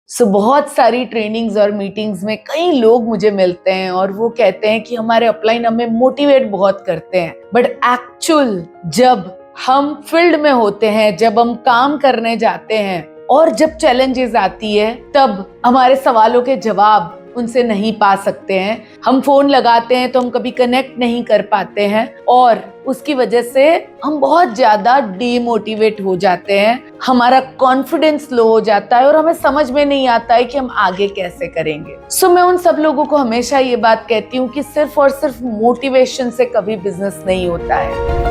बहुत सारी ट्रेनिंग्स और मीटिंग्स में कई लोग मुझे मिलते हैं और वो कहते हैं कि हमारे अपलाइन हमें मोटिवेट बहुत करते हैं, बट एक्चुअल जब हम फील्ड में होते हैं, जब हम काम करने जाते हैं और जब चैलेंजेस आती है, तब हमारे सवालों के जवाब उनसे नहीं पा सकते हैं। हम फोन लगाते हैं तो हम कभी कनेक्ट नहीं कर पाते हैं और उसकी वजह से हम बहुत ज्यादा डीमोटिवेट हो जाते हैं, हमारा कॉन्फिडेंस लो हो जाता है और हमें समझ में नहीं आता है कि हम आगे कैसे करेंगे। मैं उन सब लोगों को हमेशा ये बात कहती हूँ कि सिर्फ और सिर्फ मोटिवेशन से कभी बिजनेस नहीं होता है।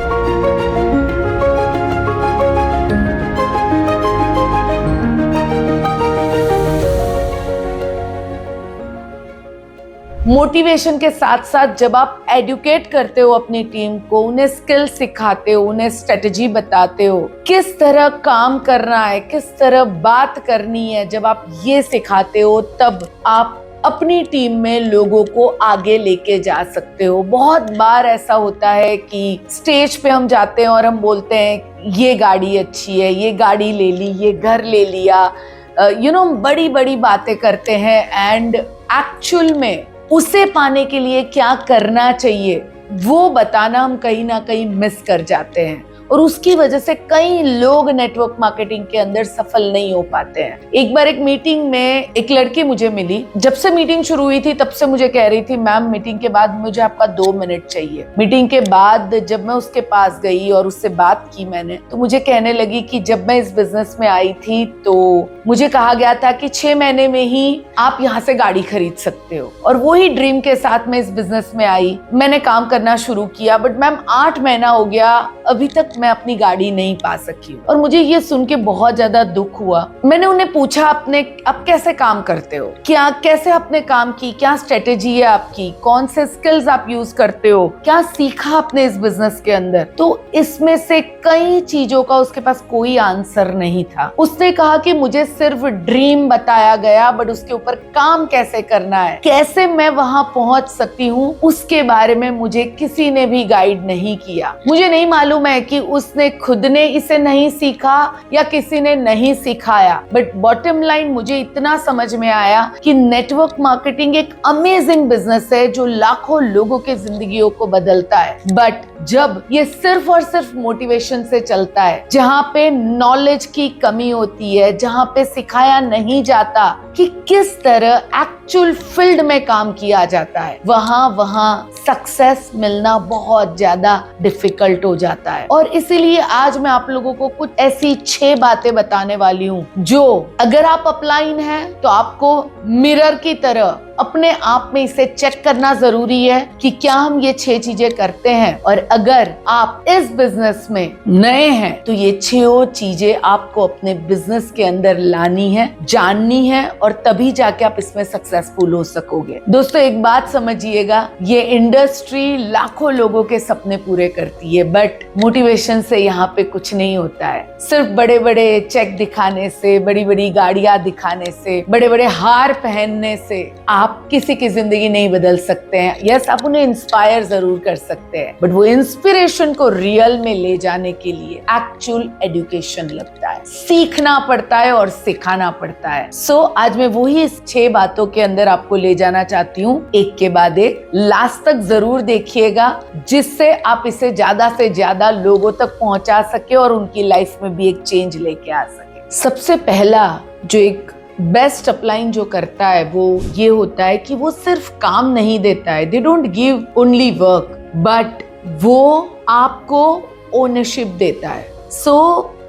मोटिवेशन के साथ साथ जब आप एडुकेट करते हो अपनी टीम को, उन्हें स्किल सिखाते हो, उन्हें स्ट्रेटजी बताते हो, किस तरह काम करना है, किस तरह बात करनी है, जब आप ये सिखाते हो तब आप अपनी टीम में लोगों को आगे लेके जा सकते हो। बहुत बार ऐसा होता है कि स्टेज पे हम जाते हैं और हम बोलते हैं ये गाड़ी अच्छी है, ये गाड़ी ले ली, ये घर ले लिया, बड़ी बड़ी बातें करते हैं एंड एक्चुअल में उसे पाने के लिए क्या करना चाहिए वो बताना हम कहीं ना कहीं मिस कर जाते हैं और उसकी वजह से कई लोग नेटवर्क मार्केटिंग के अंदर सफल नहीं हो पाते हैं। एक बार एक मीटिंग में एक लड़की मुझे मिली, जब से मीटिंग शुरू हुई थी तब से मुझे कह रही थी मैम मीटिंग के बाद मुझे आपका 2 मिनट चाहिए। मीटिंग के बाद जब मैं उसके पास गई और उससे बात की मैंने, तो मुझे कहने लगी कि जब मैं इस बिजनेस में आई थी तो मुझे कहा गया था कि 6 महीने में ही आप यहाँ से गाड़ी खरीद सकते हो और वही ड्रीम के साथ मैं इस बिजनेस में आई, मैंने काम करना शुरू किया, बट मैम 8 महीना हो गया अभी तक मैं अपनी गाड़ी नहीं पा सकी और मुझे ये सुन के बहुत ज्यादा दुख हुआ। मैंने उन्हें पूछा आप कैसे काम करते हो, क्या कैसे आपने काम की, क्या स्ट्रेटेजी है आपकी, कौन से स्किल्स आप यूज करते हो, क्या सीखा आपने इस बिजनेस के अंदर। तो इसमें से कई चीजों का उसके पास कोई आंसर नहीं था। उसने कहा कि मुझे सिर्फ ड्रीम बताया गया बट उसके ऊपर काम कैसे करना है, कैसे मैं वहां पहुंच सकती हूँ, उसके बारे में मुझे किसी ने भी गाइड नहीं किया। मुझे नहीं मालूम है कि उसने खुद ने इसे नहीं सीखा या किसी ने नहीं सिखाया, बट बॉटम लाइन मुझे इतना समझ में आया कि नेटवर्क मार्केटिंग एक अमेजिंग बिजनेस है जो लाखों लोगों के जिंदगियों को बदलता है, बट जब ये सिर्फ और सिर्फ मोटिवेशन से चलता है, जहाँ पे नॉलेज की कमी होती है, जहाँ पे सिखाया नहीं जाता कि किस तरह एक्चुअल फील्ड में काम किया जाता है, वहाँ सक्सेस मिलना बहुत ज्यादा डिफिकल्ट हो जाता है। और इसीलिए आज मैं आप लोगों को कुछ ऐसी 6 बातें बताने वाली हूँ जो अगर आप अपलाइन हैं तो आपको मिरर की तरह अपने आप में इसे चेक करना जरूरी है कि क्या हम ये 6 चीजें करते हैं, और अगर आप इस बिजनेस में नए हैं तो ये 6 चीजें आपको अपने बिजनेस के अंदर लानी है, जाननी है और तभी जाके आप इसमें सक्सेसफुल हो सकोगे। दोस्तों एक बात समझिएगा, ये इंडस्ट्री लाखों लोगों के सपने पूरे करती है, बट मोटिवेशन से यहाँ पे कुछ नहीं होता है। सिर्फ बड़े बड़े चेक दिखाने से, बड़ी बड़ी गाड़ियां दिखाने से, बड़े बड़े हार पहनने से आप किसी की जिंदगी नहीं बदल सकते हैं। यस, आप उन्हें इंस्पायर जरूर कर सकते हैं, बट वो इंस्पिरेशन को रियल में ले जाने के लिए एक्चुअल एजुकेशन लगता है, सीखना पड़ता है और सिखाना पड़ता है। आज मैं वही इस 6 बातों के अंदर आपको ले जाना चाहती हूँ, एक के बाद एक। लास्ट तक जरूर देखिएगा जिससे आप इसे ज्यादा से ज्यादा लोगों तक पहुंचा सके और उनकी लाइफ में भी एक चेंज लेके आ सके। सबसे पहला जो एक बेस्ट अपलाइन जो करता है वो ये होता है कि वो सिर्फ काम नहीं देता है, they don't give only work, but वो आपको ओनरशिप देता है।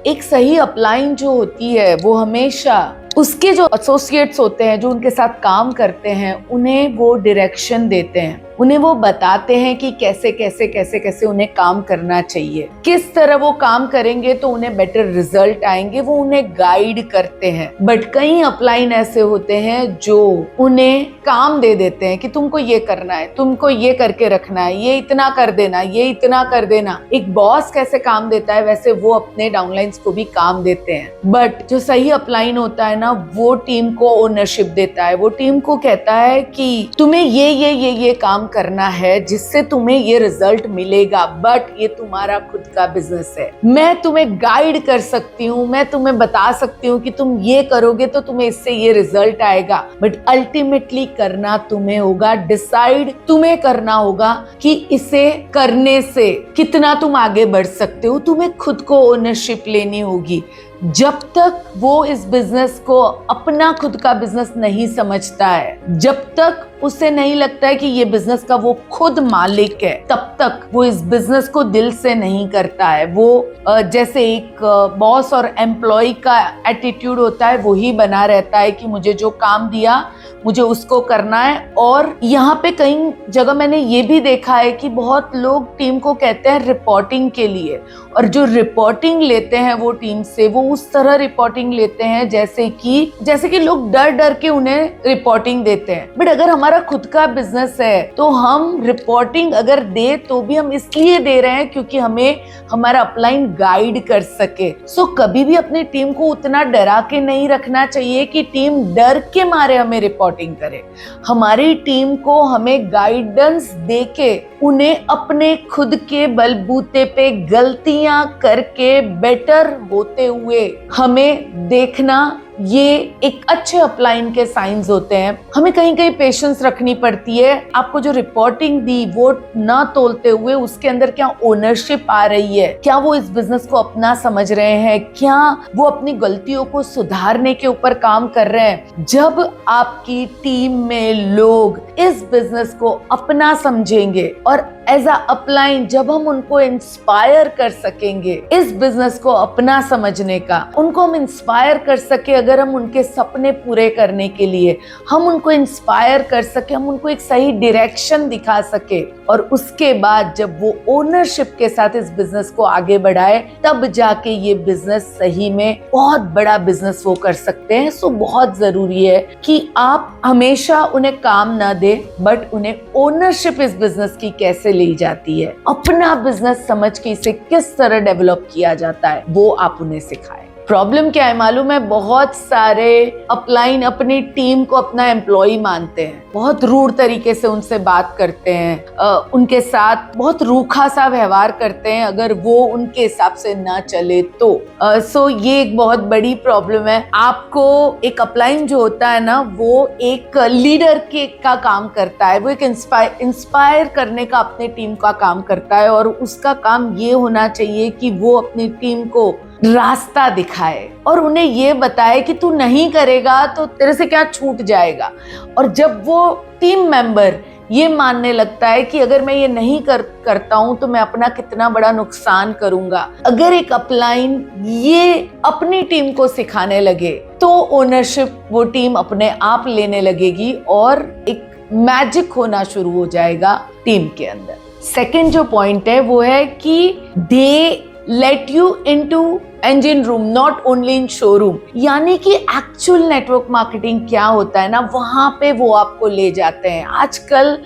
एक सही अपलाइन जो होती है वो हमेशा उसके जो एसोसिएट्स होते हैं, जो उनके साथ काम करते हैं, उन्हें वो डायरेक्शन देते हैं, उन्हें वो बताते हैं कि कैसे कैसे कैसे कैसे उन्हें काम करना चाहिए, किस तरह वो काम करेंगे तो उन्हें बेटर रिजल्ट आएंगे, वो उन्हें गाइड करते हैं। बट कई अपलाइन ऐसे होते हैं जो उन्हें काम दे देते हैं कि तुमको ये करना है, तुमको ये करके रखना है, ये इतना कर देना, ये इतना कर देना। एक बॉस कैसे काम देता है वैसे वो अपने डाउनलाइंस को भी काम देते हैं। बट जो सही अपलाइन होता है ना, वो टीम को ओनरशिप देता है, वो टीम को कहता है कि तुम्हें ये काम काम करना है जिससे तुम्हें ये रिजल्ट मिलेगा, बट ये तुम्हारा खुद का बिजनेस है। मैं तुम्हें गाइड कर सकती हूँ, मैं तुम्हें बता सकती हूँ कि तुम ये करोगे तो तुम्हें इससे ये रिजल्ट आएगा, बट अल्टीमेटली करना तुम्हें होगा। डिसाइड तुम्हें करना होगा कि इसे करने से कितना तुम आगे बढ़ सकते हो। तुम्हें खुद को ओनरशिप लेनी होगी। जब तक वो इस बिजनेस को अपना खुद का बिजनेस नहीं समझता है, जब तक उसे नहीं लगता है कि ये बिजनेस का वो खुद मालिक है, तब तक वो इस बिजनेस को दिल से नहीं करता है। वो जैसे एक बॉस और एम्प्लॉय का एटीट्यूड होता है, वही बना रहता है कि मुझे जो काम दिया मुझे उसको करना है। और यहाँ पे कई जगह मैंने ये भी देखा है कि बहुत लोग टीम को कहते हैं रिपोर्टिंग के लिए, और जो रिपोर्टिंग लेते हैं वो टीम से, वो उस तरह रिपोर्टिंग लेते हैं जैसे कि लोग डर डर के उन्हें रिपोर्टिंग देते हैं। बट अगर हमारा खुद का बिजनेस है तो हम रिपोर्टिंग अगर दे तो भी हम इसलिए दे रहे हैं क्योंकि हमें हमारा अपलाइन गाइड कर सके। सो कभी भी अपनी टीम को उतना डरा के नहीं रखना चाहिए कि टीम डर के मारे हमें रिपोर्टिंग करे। हमारी टीम को हमें गाइडेंस देके उन्हें अपने खुद के बलबूते पे गलतियां करके बेटर होते हुए हमें देखना, ये एक अच्छे अपलाइन के साइंस होते हैं। हमें कहीं कहीं पेशेंस रखनी पड़ती है। आपको जो रिपोर्टिंग दी वो ना तोलते हुए उसके अंदर क्या ओनरशिप आ रही है, क्या वो इस बिजनेस को अपना समझ रहे हैं, क्या वो अपनी गलतियों को सुधारने के ऊपर काम कर रहे हैं। जब आपकी टीम में लोग इस बिजनेस को अपना समझेंगे और एज अ अपलाइन जब हम उनको इंस्पायर कर सकेंगे इस बिजनेस को अपना समझने का, उनको हम इंस्पायर कर सके, अगर हम उनके सपने पूरे करने के लिए हम उनको इंस्पायर कर सके, हम उनको एक सही डायरेक्शन दिखा सके, और उसके बाद जब वो ओनरशिप के साथ इस बिजनेस को आगे बढ़ाए, तब जाके ये बिजनेस सही में बहुत बड़ा बिजनेस वो कर सकते हैं। सो बहुत जरूरी है कि आप हमेशा उन्हें काम ना दे, बट उन्हें ओनरशिप इस बिजनेस की कैसे ली जाती है, अपना बिजनेस समझ के इसे किस तरह डेवलप किया जाता है, वो आप उन्हें सिखाएं। प्रॉब्लम क्या है मालूम है, बहुत सारे अपलाइन अपनी टीम को अपना एम्प्लॉय मानते हैं, बहुत रूड तरीके से उनसे बात करते हैं, उनके साथ बहुत रूखा सा व्यवहार करते हैं अगर वो उनके हिसाब से ना चले तो। सो ये एक बहुत बड़ी प्रॉब्लम है। आपको एक अपलाइन जो होता है ना, वो एक लीडर का काम करता है, वो एक इंस्पायर करने का अपने टीम का काम करता है, और उसका काम ये होना चाहिए कि वो अपनी टीम को रास्ता दिखाए और उन्हें ये बताए कि तू नहीं करेगा तो तेरे से क्या छूट जाएगा। और जब वो टीम मेंबर ये मानने लगता है कि अगर मैं ये नहीं करता हूं तो मैं अपना कितना बड़ा नुकसान करूंगा, अगर एक अपलाइन ये अपनी टीम को सिखाने लगे तो ओनरशिप वो टीम अपने आप लेने लगेगी और एक मैजिक होना शुरू हो जाएगा टीम के अंदर। सेकंड जो पॉइंट है वो है कि they let you into engine room, not only in showroom। यानी कि एक्चुअल नेटवर्क मार्केटिंग क्या होता है ना, वहां पे वो आपको ले जाते हैं। आजकल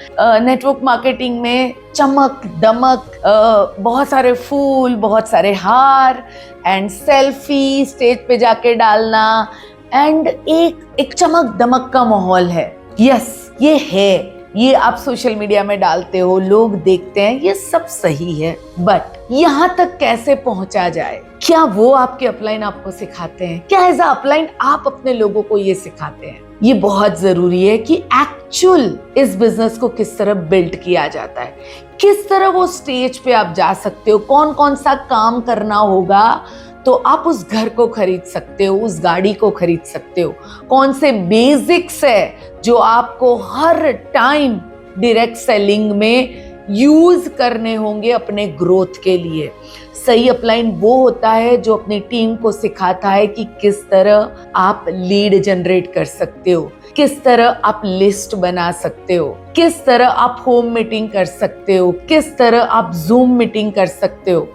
नेटवर्क मार्केटिंग में चमक दमक, बहुत सारे फूल, बहुत सारे हार एंड सेल्फी स्टेज पे जाके डालना, एंड एक चमक दमक का माहौल है। यस, ये है, ये आप सोशल मीडिया में डालते हो, लोग देखते हैं, ये सब सही है, बट यहाँ तक कैसे पहुंचा जाए? क्या वो आपके अपलाइन आपको सिखाते हैं? क्या एज अ अपलाइन आप अपने लोगों को ये सिखाते हैं? ये बहुत जरूरी है कि एक्चुअल इस बिजनेस को किस तरह बिल्ड किया जाता है, किस तरह वो स्टेज पे आप जा सकते हो, कौन कौन सा काम करना होगा तो आप उस घर को खरीद सकते हो, उस गाड़ी को खरीद सकते हो, कौन से बेसिक्स है जो आपको हर टाइम डायरेक्ट सेलिंग में यूज करने होंगे अपने ग्रोथ के लिए। सही अपलाइन वो होता है जो अपनी टीम को सिखाता है कि किस तरह आप लीड जनरेट कर सकते हो, किस तरह आप लिस्ट बना सकते हो, किस तरह आप होम मीटिंग कर सकते हो, किस तरह आप जूम मीटिंग कर सकते हो,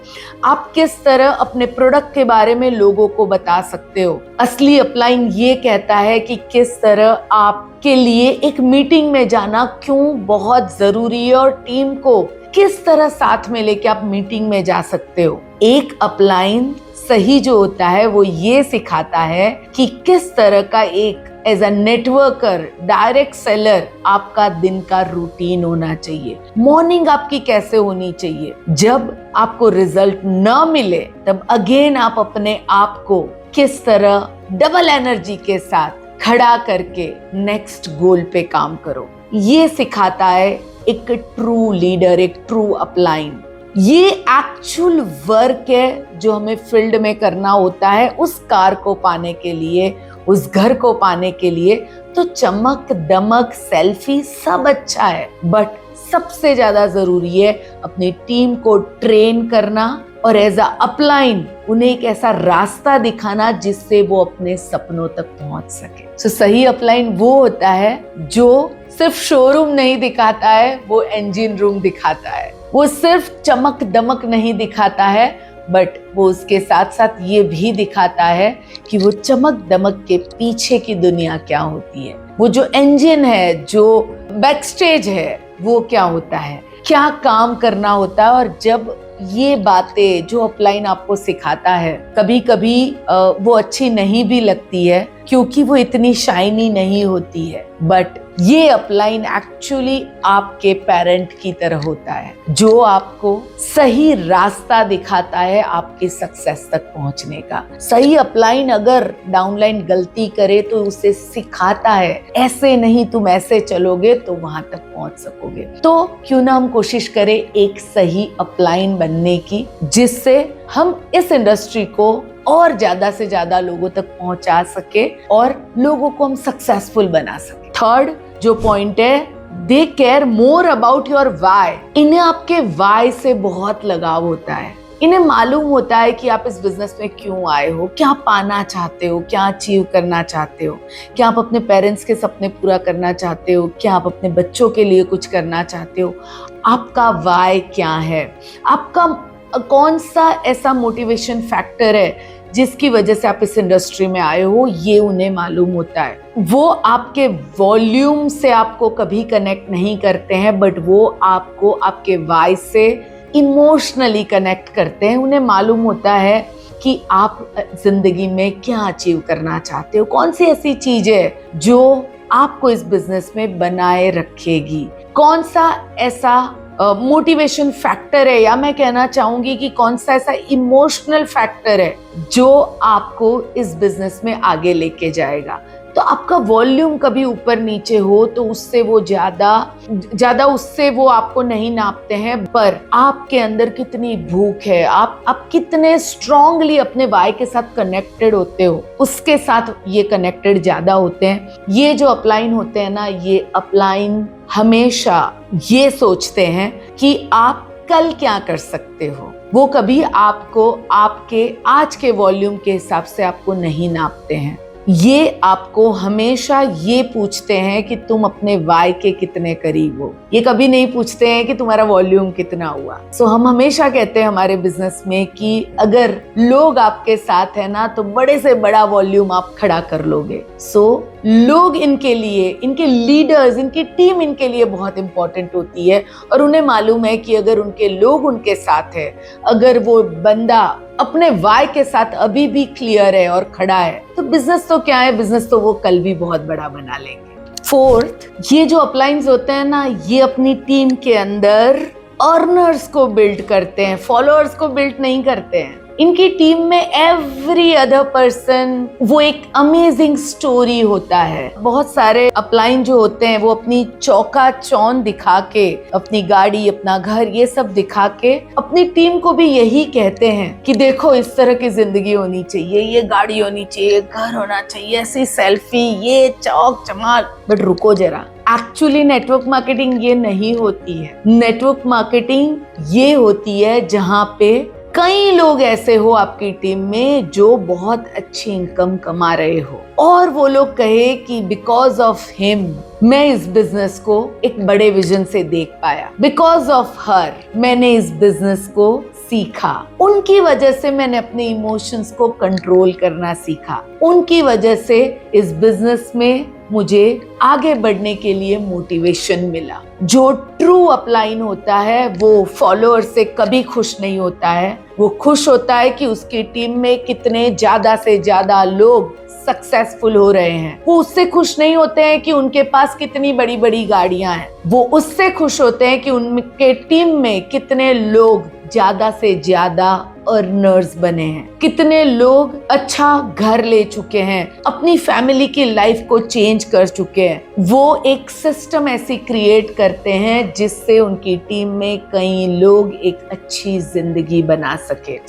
आप किस तरह अपने प्रोडक्ट के बारे में लोगों को बता सकते हो। असली अपलाइन ये कहता है कि किस तरह आपके लिए एक मीटिंग में जाना क्यों बहुत जरूरी है और टीम को किस तरह साथ में लेके आप मीटिंग में जा सकते हो। एक अपलाइन सही जो होता है वो ये सिखाता है कि किस तरह का एक as a networker, direct seller, आपका दिन का रूटीन होना चाहिए। मॉर्निंग आपकी कैसे होनी चाहिए? जब आपको रिजल्ट न मिले तब अगेन आप अपने आप को किस तरह डबल एनर्जी के साथ खड़ा करके नेक्स्ट गोल पे काम करो। ये सिखाता है एक ट्रू लीडर, एक ट्रू अपलाइन। ये एक्चुअल वर्क है जो हमें फील्ड में करना होता है उस कार को पाने के लिए, उस घर को पाने के लिए। तो चमक दमक सेल्फी सब अच्छा है, बट सबसे ज्यादा जरूरी है अपनी टीम को ट्रेन करना और एज अ अपलाइन उन्हें एक ऐसा रास्ता दिखाना जिससे वो अपने सपनों तक पहुंच सके। सही अपलाइन वो होता है जो सिर्फ शोरूम नहीं दिखाता है, वो इंजन रूम दिखाता है। वो सिर्फ चमक दमक नहीं दिखाता है, बट वो उसके साथ साथ ये भी दिखाता है कि वो चमक दमक के पीछे की दुनिया क्या होती है, वो जो इंजन है, जो बैकस्टेज है, वो क्या होता है, क्या काम करना होता है। और जब ये बातें जो अपलाइन आपको सिखाता है, कभी कभी वो अच्छी नहीं भी लगती है क्योंकि वो इतनी शाइनी नहीं होती है, बट ये अपलाइन एक्चुअली आपके पेरेंट की तरह होता है जो आपको सही रास्ता दिखाता है आपकी सक्सेस तक पहुंचने का। सही अपलाइन अगर डाउनलाइन गलती करे तो उसे सिखाता है, ऐसे नहीं तुम ऐसे चलोगे तो वहां तक पहुंच सकोगे। तो क्यों ना हम कोशिश करें एक सही अपलाइन बनने की, जिससे हम इस इंडस्ट्री को और ज्यादा से ज्यादा लोगों तक पहुंचा सके और लोगों को हम सक्सेसफुल बना सके। थर्ड जो पॉइंट है, they care more about your why. इन्हें आपके वाई से बहुत लगाव होता है। इन्हें मालूम होता है कि आप इस बिजनेस में क्यों आए हो, क्या पाना चाहते हो, क्या अचीव करना चाहते हो, क्या आप अपने पेरेंट्स के सपने पूरा करना चाहते हो, क्या आप अपने बच्चों के लिए कुछ करना चाहते हो। आपका वाई क्या है, आपका कौन सा ऐसा मोटिवेशन फैक्टर है जिसकी वजह से आप इस इंडस्ट्री में आए हो, ये उन्हें मालूम होता है। वो आपके वॉल्यूम से आपको कभी कनेक्ट नहीं करते हैं, बट वो आपको आपके वाई से इमोशनली कनेक्ट करते हैं। उन्हें मालूम होता है कि आप जिंदगी में क्या अचीव करना चाहते हो, कौन सी ऐसी चीज है जो आपको इस बिजनेस में बनाए रखेगी, कौन सा ऐसा मोटिवेशन फैक्टर है, या मैं कहना चाहूंगी कि कौन सा ऐसा इमोशनल फैक्टर है जो आपको इस बिजनेस में आगे लेके जाएगा। तो आपका वॉल्यूम कभी ऊपर नीचे हो तो उससे वो ज्यादा उससे वो आपको नहीं नापते हैं, पर आपके अंदर कितनी भूख है, आप कितने स्ट्रांगली अपने वाई के साथ कनेक्टेड होते हो, उसके साथ ये कनेक्टेड ज्यादा होते हैं। ये जो अपलाइन होते हैं ना, ये अपलाइन हमेशा ये सोचते हैं कि आप कल क्या कर सकते हो। वो कभी आपको आपके आज के वॉल्यूम के हिसाब से आपको नहीं नापते हैं। ये आपको हमेशा ये पूछते हैं कि तुम अपने वाई के कितने करीब हो। ये कभी नहीं पूछते हैं कि तुम्हारा वॉल्यूम कितना हुआ। सो हम हमेशा कहते हैं हमारे बिजनेस में कि अगर लोग आपके साथ है ना, तो बड़े से बड़ा वॉल्यूम आप खड़ा कर लोगे। सो लोग इनके लिए, इनके लीडर्स, इनकी टीम इनके लिए बहुत इंपॉर्टेंट होती है। और उन्हें मालूम है कि अगर उनके लोग उनके साथ है, अगर वो बंदा अपने वाई के साथ अभी भी क्लियर है और खड़ा है, तो बिजनेस तो क्या है, बिजनेस तो वो कल भी बहुत बड़ा बना लेंगे। फोर्थ, ये जो अपलाइंस होते हैं ना, ये अपनी टीम के अंदर अर्नर्स को बिल्ड करते हैं, फॉलोअर्स को बिल्ड नहीं करते हैं। इनकी टीम में एवरी अदर पर्सन वो एक अमेजिंग स्टोरी होता है। बहुत सारे अपलाइन जो होते हैं वो अपनी चौका चौंध दिखा के, अपनी गाड़ी, अपना घर, ये सब दिखा के अपनी टीम को भी यही कहते हैं कि देखो इस तरह की जिंदगी होनी चाहिए, ये गाड़ी होनी चाहिए, घर होना चाहिए, ऐसी सेल्फी, ये चौक चमाक। बट रुको जरा, एक्चुअली नेटवर्क मार्केटिंग ये नहीं होती है। नेटवर्क मार्केटिंग ये होती है जहाँ पे कई लोग ऐसे हो आपकी टीम में जो बहुत अच्छी इनकम कमा रहे हो, और वो लोग कहे कि बिकॉज ऑफ हिम मैं इस बिजनेस को एक बड़े विजन से देख पाया, बिकॉज ऑफ हर मैंने इस बिजनेस को सीखा, उनकी वजह से मैंने अपने इमोशंस को कंट्रोल करना सीखा, उनकी वजह से इस बिजनेस में मुझे आगे बढ़ने के लिए मोटिवेशन मिला। जो ट्रू अपलाइन होता है वो फॉलोअर से कभी खुश नहीं होता है। वो खुश होता है कि उसकी टीम में कितने ज्यादा से ज्यादा लोग सक्सेसफुल हो रहे हैं। वो उससे खुश नहीं होते हैं कि उनके पास कितनी बड़ी बड़ी गाड़ियां हैं, वो उससे खुश होते हैं कि उनके टीम में कितने लोग ज्यादा से ज्यादा अर्नर्स बने हैं, कितने लोग अच्छा घर ले चुके हैं, अपनी फैमिली की लाइफ को चेंज कर चुके हैं। वो एक सिस्टम ऐसी क्रिएट करते हैं जिससे उनकी टीम में कई लोग एक अच्छी जिंदगी बना सके।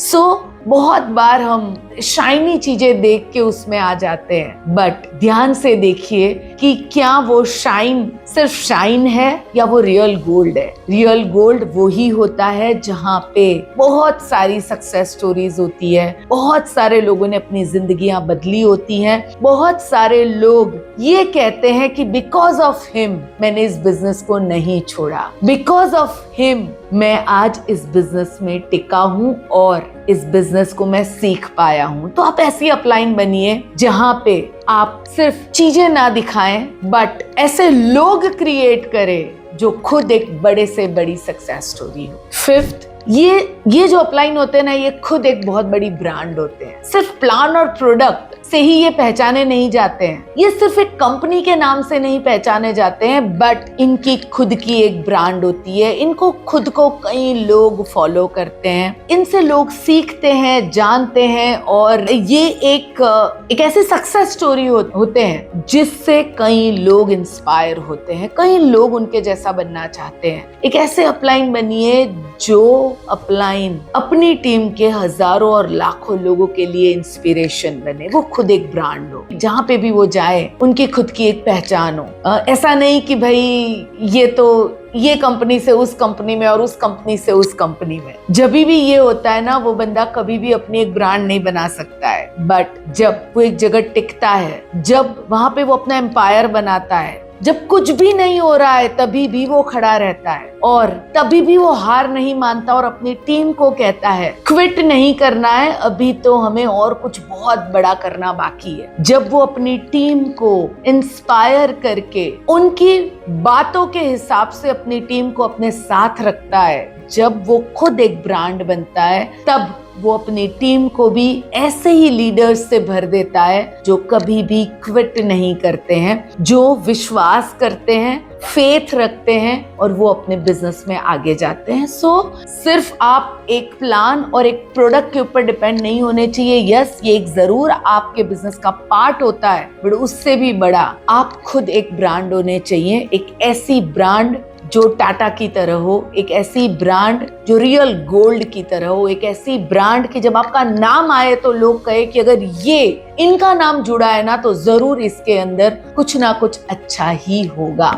बहुत बार हम शाइनी चीजें देख के उसमें आ जाते हैं, बट ध्यान से देखिए कि क्या वो शाइन सिर्फ शाइन है या वो रियल गोल्ड है। रियल गोल्ड वो ही होता है जहाँ पे बहुत सारी सक्सेस स्टोरीज होती है, बहुत सारे लोगों ने अपनी जिंदगियां बदली होती हैं, बहुत सारे लोग ये कहते हैं कि बिकॉज ऑफ हिम मैंने इस बिजनेस को नहीं छोड़ा, बिकॉज ऑफ हिम मैं आज इस बिजनेस में टिका हूं और इस बिजनेस को मैं सीख पाया हूं। तो आप ऐसी अपलाइन बनिए जहां पे आप सिर्फ चीजें ना दिखाएं, बट ऐसे लोग क्रिएट करें जो खुद एक बड़े से बड़ी सक्सेस स्टोरी हो। फिफ्थ, ये जो अपलाइन होते हैं ना, ये खुद एक बहुत बड़ी ब्रांड होते हैं। सिर्फ प्लान और प्रोडक्ट से ही ये पहचाने नहीं जाते हैं, ये सिर्फ एक कंपनी के नाम से नहीं पहचाने जाते हैं, बट इनकी खुद की एक ब्रांड होती है। इनको खुद को कई लोग फॉलो करते हैं, इनसे लोग सीखते हैं, जानते हैं, और ये एक ऐसे सक्सेस स्टोरी होते हैं जिससे कई लोग इंस्पायर होते हैं, कई लोग उनके जैसा बनना चाहते हैं। एक ऐसे अपलाइन बनिए जो अपलाइन अपनी टीम के हजारों और लाखों लोगों के लिए इंस्पिरेशन बने, वो खुद एक ब्रांड हो, जहाँ पे भी वो जाए उनकी खुद की एक पहचान हो। ऐसा नहीं कि भाई ये कंपनी से उस कंपनी में और उस कंपनी से उस कंपनी में। जब भी ये होता है ना, वो बंदा कभी भी अपनी एक ब्रांड नहीं बना सकता है, बट जब वो एक जगह टिकता है, जब वहां पे वो अपना एम्पायर बनाता है, जब कुछ भी नहीं हो रहा है तभी भी वो खड़ा रहता है और तभी भी वो हार नहीं मानता और अपनी टीम को कहता है क्विट नहीं करना है, अभी तो हमें और कुछ बहुत बड़ा करना बाकी है। जब वो अपनी टीम को इंस्पायर करके उनकी बातों के हिसाब से अपनी टीम को अपने साथ रखता है, जब वो खुद एक ब्रांड बनता है, तब वो अपनी टीम को भी ऐसे ही लीडर्स से भर देता है जो कभी भी क्विट नहीं करते हैं, जो विश्वास करते हैं, फेथ रखते हैं और वो अपने बिजनेस में आगे जाते हैं। सिर्फ आप एक प्लान और एक प्रोडक्ट के ऊपर डिपेंड नहीं होने चाहिए। यस, ये एक जरूर आपके बिजनेस का पार्ट होता है, बट उससे भी बड़ा आप खुद एक ब्रांड होने चाहिए। एक ऐसी ब्रांड जो टाटा की तरह हो, एक ऐसी ब्रांड जो रियल गोल्ड की तरह हो, एक ऐसी ब्रांड कि जब आपका नाम आए तो लोग कहे कि अगर ये इनका नाम जुड़ा है ना तो जरूर इसके अंदर कुछ ना कुछ अच्छा ही होगा।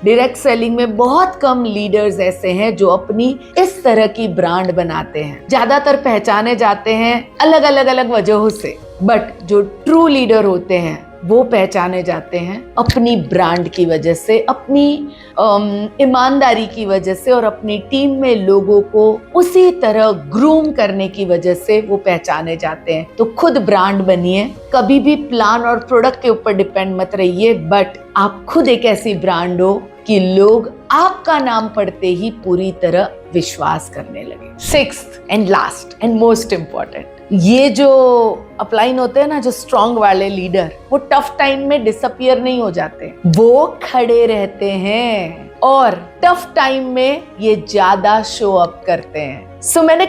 डायरेक्ट सेलिंग में बहुत कम लीडर्स ऐसे हैं जो अपनी इस तरह की ब्रांड बनाते हैं। ज्यादातर पहचाने जाते हैं अलग अलग वजहों से, बट जो ट्रू लीडर होते हैं वो पहचाने जाते हैं अपनी ब्रांड की वजह से, अपनी ईमानदारी की वजह से और अपनी टीम में लोगों को उसी तरह ग्रूम करने की वजह से वो पहचाने जाते हैं। तो खुद ब्रांड बनिए, कभी भी प्लान और प्रोडक्ट के ऊपर डिपेंड मत रहिए, बट आप खुद एक ऐसी ब्रांड हो कि लोग आपका नाम पढ़ते ही पूरी तरह विश्वास करने लगे। Sixth and last and most important, ये जो अपलाइन होते हैं ना, जो स्ट्रॉन्ग वाले लीडर, वो टफ टाइम में डिसअपियर नहीं हो जाते, वो खड़े रहते हैं और टफ टाइम में ये ज्यादा शो अप करते हैं। मैंने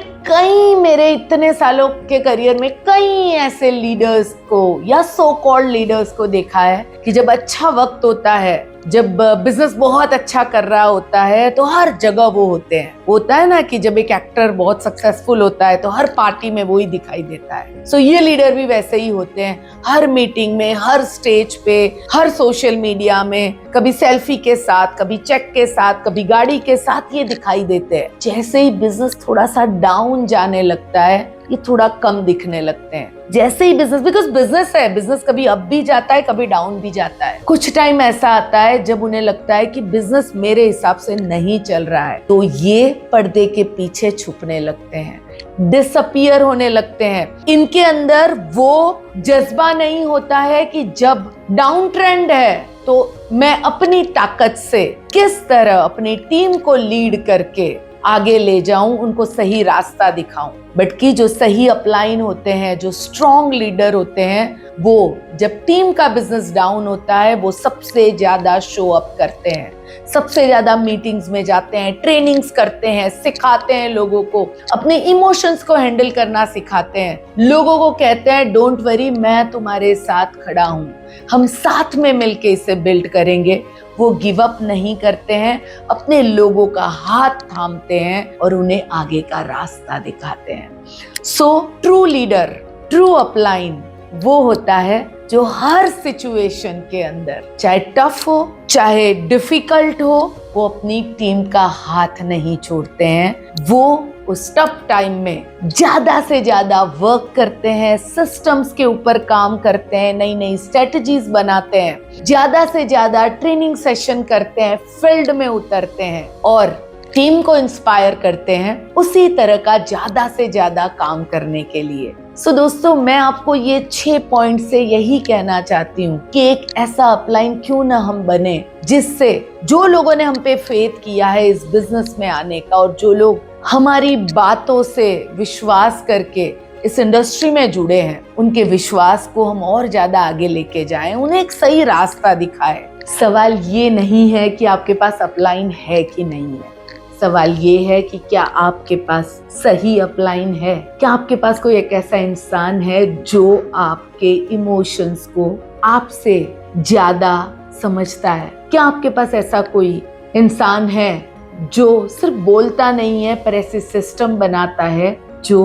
मेरे इतने सालों के करियर में कई ऐसे लीडर्स को या सो कॉल्ड लीडर्स को देखा है कि जब अच्छा वक्त होता है, जब बिजनेस बहुत अच्छा कर रहा होता है तो हर जगह वो होते हैं। होता है ना कि जब एक एक्टर बहुत सक्सेसफुल होता है तो हर पार्टी में वो ही दिखाई देता है। ये लीडर भी वैसे ही होते हैं, हर मीटिंग में, हर स्टेज पे, हर सोशल मीडिया में, कभी सेल्फी के साथ, कभी चेक के साथ, कभी गाड़ी के साथ ये दिखाई देते हैं। जैसे ही बिजनेस थोड़ा सा डाउन जाने लगता है, ये थोड़ा कम दिखने लगते हैं। जैसे ही बिकॉज बिजनेस है, बिजनेस कभी अप भी जाता है, कभी डाउन भी जाता है। कुछ टाइम ऐसा आता है जब उन्हें लगता है कि बिजनेस मेरे हिसाब से नहीं चल रहा है, तो ये पर्दे के पीछे छुपने लगते हैं, डिसअपियर होने लगते हैं। इनके अंदर वो जज्बा नहीं होता है कि जब डाउन ट्रेंड है तो मैं अपनी ताकत से किस तरह अपनी टीम को लीड करके आगे ले जाऊं, उनको सही रास्ता दिखाऊं। बट कि जो सही अपलाइन होते हैं, जो स्ट्रॉन्ग लीडर होते हैं, वो जब टीम का बिजनेस डाउन होता है वो सबसे ज्यादा शो अप करते हैं, सबसे ज्यादा मीटिंग्स में जाते हैं, ट्रेनिंग्स करते हैं, सिखाते हैं लोगों को, अपने इमोशंस को हैंडल करना सिखाते हैं, लोगों को कहते हैं डोंट वरी, मैं तुम्हारे साथ खड़ा हूं, हम साथ में मिलके इसे बिल्ड करेंगे। वो गिव अप नहीं करते हैं, अपने लोगों का हाथ थामते हैं और उन्हें आगे का रास्ता दिखाते हैं। So true leader, true upline वो होता है जो हर सिचुएशन के अंदर, चाहे टफ हो चाहे डिफिकल्ट हो, वो अपनी टीम का हाथ नहीं छोड़ते हैं। वो उस टफ टाइम में ज्यादा से ज्यादा वर्क करते हैं, सिस्टम्स के ऊपर काम करते हैं, नई नई स्ट्रेटजीज बनाते हैं, ज्यादा से ज्यादा ट्रेनिंग सेशन करते हैं, फील्ड में उतरते हैं और टीम को इंस्पायर करते हैं उसी तरह का ज्यादा से ज्यादा काम करने के लिए। सो दोस्तों, मैं आपको ये 6 पॉइंट से यही कहना चाहती हूँ कि एक ऐसा अपलाइन क्यों ना हम बने जिससे जो लोगों ने हम पे फेथ किया है इस बिजनेस में आने का, और जो लोग हमारी बातों से विश्वास करके इस इंडस्ट्री में जुड़े हैं, उनके विश्वास को हम और ज्यादा आगे लेके जाएं, उन्हें एक सही रास्ता दिखाएं। सवाल ये नहीं है कि आपके पास अपलाइन है कि नहीं है, सवाल ये है कि क्या आपके पास सही अपलाइन है, क्या आपके पास कोई एक ऐसा इंसान है जो आपके इमोशंस को आपसे ज्यादा समझता है, क्या आपके पास ऐसा कोई इंसान है जो सिर्फ बोलता नहीं है पर ऐसे सिस्टम बनाता है जो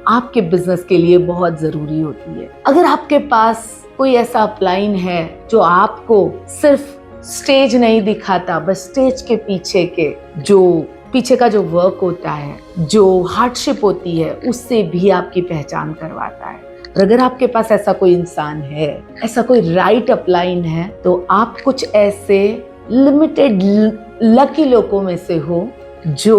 आपके बिजनेस के लिए बहुत जरूरी होती है। अगर आपके पास कोई ऐसा अपलाइन है जो आपको सिर्फ स्टेज नहीं दिखाता, बस स्टेज के पीछे का जो वर्क होता है, जो हार्डशिप होती है, उससे भी आपकी पहचान करवाता है, और अगर आपके पास ऐसा कोई इंसान है, ऐसा कोई राइट अपलाइन है, तो आप कुछ ऐसे लिमिटेड लकी लोगों में से हो जो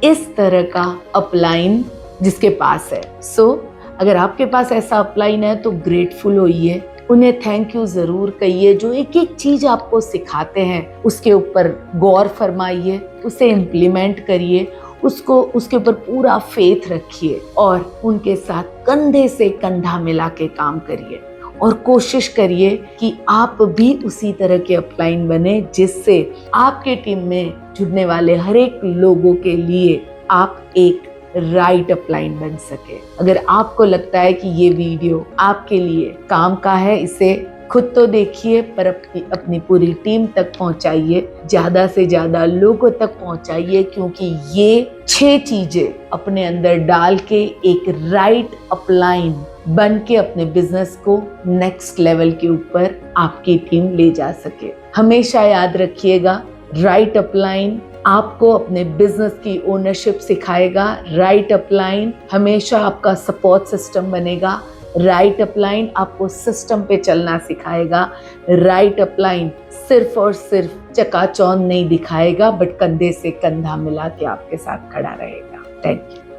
इस तरह का अपलाइन जिसके पास है। सो अगर आपके पास ऐसा अपलाइन है तो ग्रेटफुल होइए, उन्हें थैंक यू जरूर कहिए, जो एक एक चीज आपको सिखाते हैं उसके ऊपर गौर फरमाइए, उसे इम्प्लीमेंट करिए, उसके ऊपर पूरा फेथ रखिए और उनके साथ कंधे से कंधा मिला के काम करिए और कोशिश करिए कि आप भी उसी तरह के अपलाइन बने जिससे आपके टीम में जुड़ने वाले हर एक लोगों के लिए आप एक राइट अपलाइन बन सके। अगर आपको लगता है कि ये वीडियो आपके लिए काम का है, इसे खुद तो देखिए पर अपनी पूरी टीम तक पहुंचाइए, ज्यादा से ज्यादा लोगों तक पहुंचाइए, क्योंकि ये 6 चीजें अपने अंदर डाल के एक राइट अपलाइन बन के अपने बिजनेस को नेक्स्ट लेवल के ऊपर आपकी टीम ले जा सके। हमेशा याद रखिएगा, राइट अपलाइन आपको अपने बिजनेस की ओनरशिप सिखाएगा, राइट अपलाइन हमेशा आपका सपोर्ट सिस्टम बनेगा, राइट अपलाइन आपको सिस्टम पे चलना सिखाएगा, राइट अपलाइन सिर्फ और सिर्फ चकाचौंध नहीं दिखाएगा बट कंधे से कंधा मिला के आपके साथ खड़ा रहेगा। Thank you.